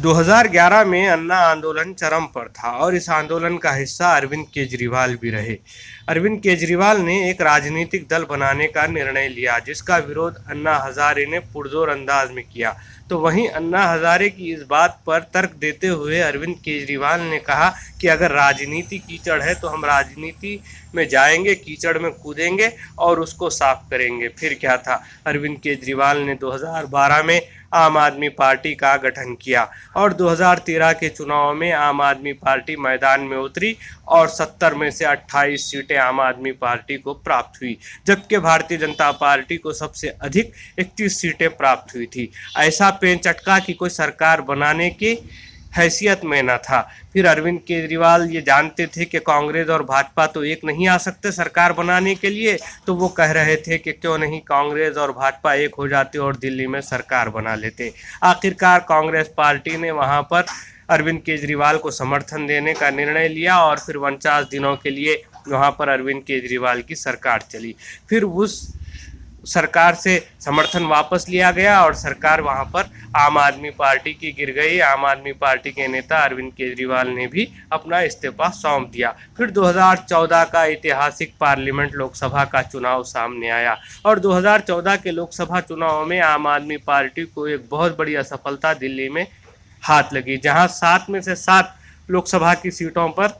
2011 में अन्ना आंदोलन चरम पर था और इस आंदोलन का हिस्सा अरविंद केजरीवाल भी रहे। अरविंद केजरीवाल ने एक राजनीतिक दल बनाने का निर्णय लिया जिसका विरोध अन्ना हजारे ने पुरजोर अंदाज में किया। तो वहीं अन्ना हजारे की इस बात पर तर्क देते हुए अरविंद केजरीवाल ने कहा कि अगर राजनीति कीचड़ है तो हम राजनीति में जाएंगे, कीचड़ में कूदेंगे और उसको साफ करेंगे। फिर क्या था, अरविंद केजरीवाल ने 2012 में आम आदमी पार्टी का गठन किया और 2013 के चुनाव में आम आदमी पार्टी मैदान में उतरी और 70 में से 28 सीटें आम आदमी पार्टी को प्राप्त हुई, जबकि भारतीय जनता पार्टी को सबसे अधिक 31 सीटें प्राप्त हुई थी। ऐसा पेंचटका कि कोई सरकार बनाने की हैसियत में न था। फिर अरविंद केजरीवाल ये जानते थे कि कांग्रेस और भाजपा तो एक नहीं आ सकते सरकार बनाने के लिए, तो वो कह रहे थे कि क्यों नहीं कांग्रेस और भाजपा एक हो जाते और दिल्ली में सरकार बना लेते। आखिरकार कांग्रेस पार्टी ने वहाँ पर अरविंद केजरीवाल को समर्थन देने का निर्णय लिया और फिर 49 दिनों के लिए वहाँ पर अरविंद केजरीवाल की सरकार चली। फिर उस सरकार से समर्थन वापस लिया गया और सरकार वहां पर आम आदमी पार्टी की गिर गई। आम आदमी पार्टी के नेता अरविंद केजरीवाल ने भी अपना इस्तीफा सौंप दिया। फिर 2014 का ऐतिहासिक पार्लियामेंट लोकसभा का चुनाव सामने आया और 2014 के लोकसभा चुनाव में आम आदमी पार्टी को एक बहुत बड़ी असफलता दिल्ली में हाथ लगी, जहां 7 में से 7 लोकसभा की सीटों पर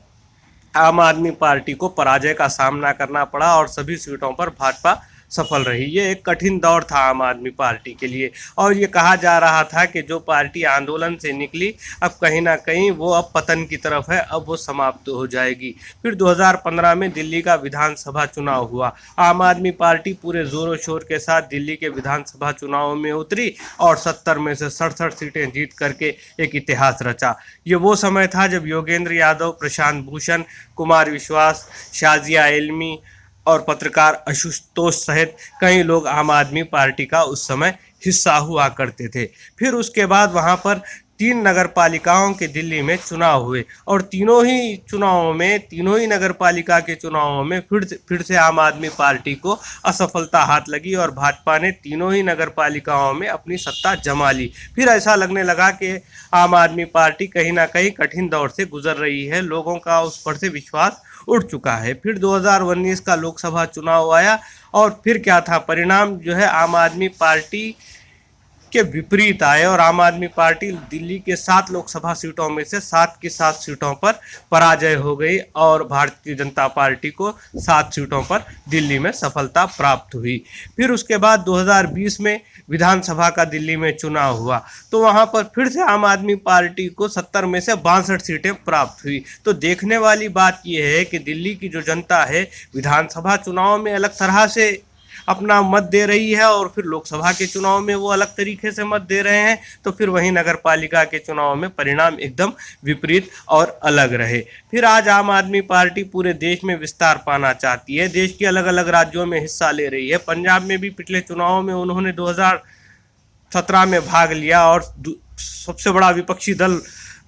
आम आदमी पार्टी को पराजय का सामना करना पड़ा और सभी सीटों पर भाजपा सफल रही। ये एक कठिन दौर था आम आदमी पार्टी के लिए और ये कहा जा रहा था कि जो पार्टी आंदोलन से निकली अब कहीं ना कहीं वो अब पतन की तरफ है, अब वो समाप्त हो जाएगी। फिर 2015 में दिल्ली का विधानसभा चुनाव हुआ। आम आदमी पार्टी पूरे जोरों शोर के साथ दिल्ली के विधानसभा चुनाव में उतरी और 70 में से 67 सीटें जीत करके एक इतिहास रचा। ये वो समय था जब योगेंद्र यादव, प्रशांत भूषण, कुमार विश्वास, शाजिया इल्मी और पत्रकार आशुतोष सहित कई लोग आम आदमी पार्टी का उस समय हिस्सा हुआ करते थे। फिर उसके बाद वहां पर 3 नगर पालिकाओं के दिल्ली में चुनाव हुए और तीनों ही नगर पालिका के चुनावों में फिर से आम आदमी पार्टी को असफलता हाथ लगी और भाजपा ने तीनों ही नगर पालिकाओं में अपनी सत्ता जमा ली। फिर ऐसा लगने लगा कि आम आदमी पार्टी कहीं ना कहीं कठिन दौर से गुजर रही है, लोगों का उस पर से विश्वास उठ चुका है। फिर 2019 का लोकसभा चुनाव आया और फिर क्या था, परिणाम जो है आम आदमी पार्टी के विपरीत आए और आम आदमी पार्टी दिल्ली के 7 लोकसभा सीटों में से 7 की 7 सीटों पर पराजय हो गई और भारतीय जनता पार्टी को 7 सीटों पर दिल्ली में सफलता प्राप्त हुई। फिर उसके बाद 2020 में विधानसभा का दिल्ली में चुनाव हुआ तो वहां पर फिर से आम आदमी पार्टी को 70 में से 62 सीटें प्राप्त हुई। तो देखने वाली बात यह है कि दिल्ली की जो जनता है विधानसभा चुनाव में अलग तरह से अपना मत दे रही है और फिर लोकसभा के चुनाव में वो अलग तरीके से मत दे रहे हैं, तो फिर वहीं नगर पालिका के चुनाव में परिणाम एकदम विपरीत और अलग रहे। फिर आज आम आदमी पार्टी पूरे देश में विस्तार पाना चाहती है, देश के अलग अलग राज्यों में हिस्सा ले रही है। पंजाब में भी पिछले चुनाव में उन्होंने 2017 में भाग लिया और सबसे बड़ा विपक्षी दल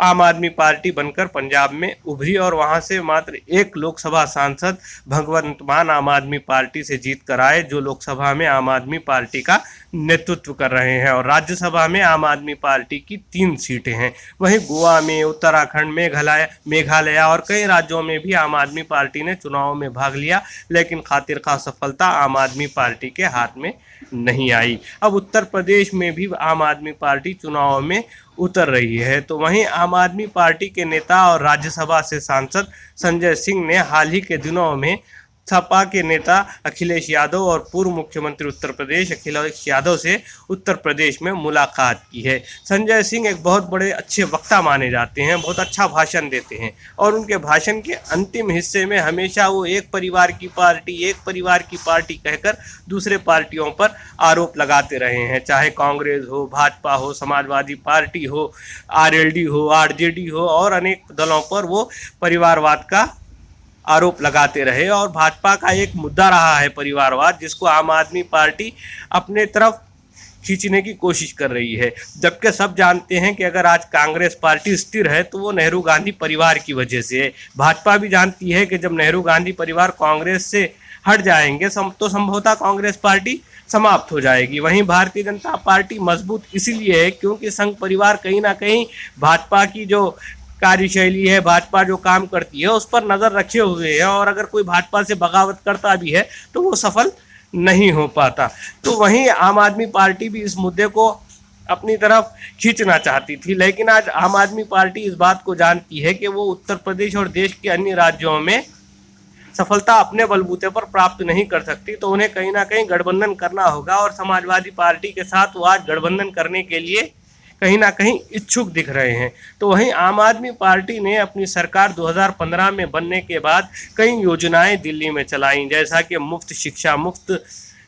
आम आदमी पार्टी बनकर पंजाब में उभरी और वहां से मात्र एक लोकसभा सांसद भगवंत मान आम आदमी पार्टी से जीत कर आए, जो लोकसभा में आम आदमी पार्टी का नेतृत्व कर रहे हैं और राज्यसभा में आम आदमी पार्टी की 3 सीटें हैं। वहीं गोवा में, उत्तराखंड, मेघालय और कई राज्यों में भी आम आदमी पार्टी ने चुनाव में भाग लिया, लेकिन खातिर खा सफलता आम आदमी पार्टी के हाथ में नहीं आई। अब उत्तर प्रदेश में भी आम आदमी पार्टी चुनाव में उतर रही है। तो वहीं आम आदमी पार्टी के नेता और राज्यसभा से सांसद संजय सिंह ने हाल ही के दिनों में सपा के नेता अखिलेश यादव और पूर्व मुख्यमंत्री उत्तर प्रदेश अखिलेश यादव से उत्तर प्रदेश में मुलाकात की है। संजय सिंह एक बहुत बड़े अच्छे वक्ता माने जाते हैं, बहुत अच्छा भाषण देते हैं और उनके भाषण के अंतिम हिस्से में हमेशा वो एक परिवार की पार्टी कहकर दूसरे पार्टियों पर आरोप लगाते रहे हैं, चाहे कांग्रेस हो, भाजपा हो, समाजवादी पार्टी हो, आरएलडी हो, आरजेडी हो और अनेक दलों पर वो परिवारवाद का आरोप लगाते रहे। और भाजपा का एक मुद्दा रहा है परिवारवाद, जिसको आम आदमी पार्टी अपने तरफ खींचने की कोशिश कर रही है, जबकि सब जानते हैं कि अगर आज कांग्रेस पार्टी स्थिर है तो वो नेहरू गांधी परिवार की वजह से है। भाजपा भी जानती है कि जब नेहरू गांधी परिवार कांग्रेस से हट जाएंगे तो संभवतः कांग्रेस पार्टी समाप्त हो जाएगी। वहीं भारतीय जनता पार्टी मजबूत इसीलिए है क्योंकि संघ परिवार कहीं ना कहीं भाजपा की जो कार्यशैली है, भाजपा जो काम करती है उस पर नज़र रखे हुए है, और अगर कोई भाजपा से बगावत करता भी है तो वो सफल नहीं हो पाता। तो वहीं आम आदमी पार्टी भी इस मुद्दे को अपनी तरफ खींचना चाहती थी, लेकिन आज आम आदमी पार्टी इस बात को जानती है कि वो उत्तर प्रदेश और देश के अन्य राज्यों में सफलता अपने बलबूते पर प्राप्त नहीं कर सकती, तो उन्हें कहीं ना कहीं गठबंधन करना होगा, और समाजवादी पार्टी के साथ वो आज गठबंधन करने के लिए कहीं ना कहीं इच्छुक दिख रहे हैं। तो वहीं आम आदमी पार्टी ने अपनी सरकार 2015 में बनने के बाद कई योजनाएं दिल्ली में चलाई, जैसा कि मुफ्त शिक्षा, मुफ्त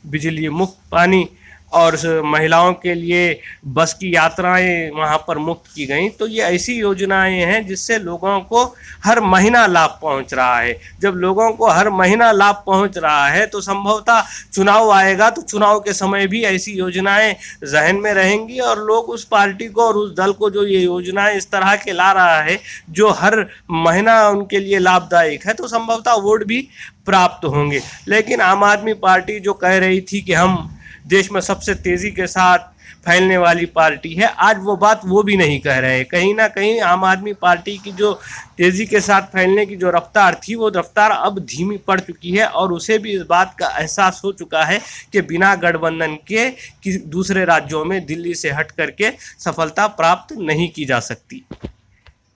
बिजली, मुफ्त पानी, और महिलाओं के लिए बस की यात्राएं वहां पर मुफ्त की गई। तो ये ऐसी योजनाएं हैं जिससे लोगों को हर महीना लाभ पहुंच रहा है। जब लोगों को हर महीना लाभ पहुंच रहा है तो संभवतः चुनाव आएगा, तो चुनाव के समय भी ऐसी योजनाएं जहन में रहेंगी, और लोग उस पार्टी को और उस दल को जो ये योजनाएं इस तरह के ला रहा है जो हर महीना उनके लिए लाभदायक है, तो संभवतः वोट भी प्राप्त होंगे। लेकिन आम आदमी पार्टी जो कह रही थी कि हम देश में सबसे तेजी के साथ फैलने वाली पार्टी है, आज वो बात वो भी नहीं कह रहे। कहीं ना कहीं आम आदमी पार्टी की जो तेजी के साथ फैलने की जो रफ्तार थी वो रफ्तार अब धीमी पड़ चुकी है, और उसे भी इस बात का एहसास हो चुका है कि बिना गठबंधन के दूसरे राज्यों में दिल्ली से हट करके सफलता प्राप्त नहीं की जा सकती।